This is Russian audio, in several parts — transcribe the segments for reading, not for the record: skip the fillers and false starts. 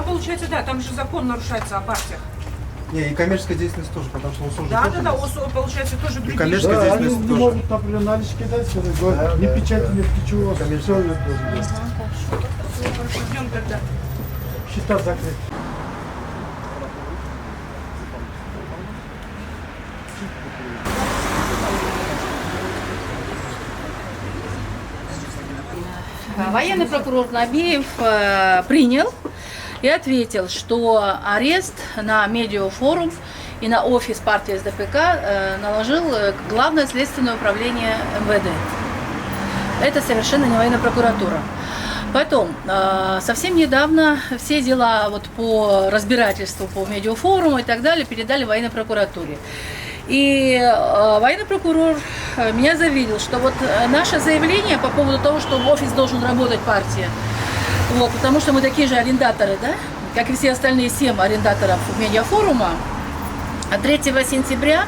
Тогда получается, да, там же закон нарушается о партиях. Не, и коммерческая деятельность тоже, потому что ОСО же Да, тоже да, да, есть. получается тоже другие. коммерческая Да, они деятельность не тоже. могут, например, налички дать, сказать, ни печати, ни ничего, все должен быть. Хорошо, ждем тогда. Счета закрыты. Военный прокурор Набиев принял и ответил, что арест на медиафорум и на офис партии СДПК наложил Главное следственное управление МВД. Это совершенно не военная прокуратура. Потом, совсем недавно все дела вот по разбирательству по медиафоруму и так далее передали военной прокуратуре. И военный прокурор меня заверил, что вот наше заявление по поводу того, что в офис должен работать партия, вот, потому что мы такие же арендаторы, да, как и все остальные 7 арендаторов медиафорума, а 3 сентября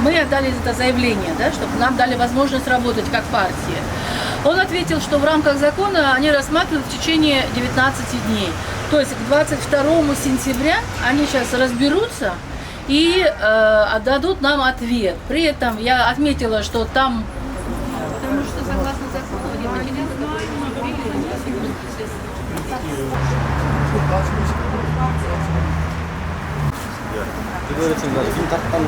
мы отдали это заявление, да, чтобы нам дали возможность работать как партия. Он ответил, что в рамках закона они рассматривают в течение 19 дней. То есть к 22 сентября они сейчас разберутся и отдадут нам ответ. При этом я отметила, что там... Потому что согласно закону они выделяют Говорится, да, там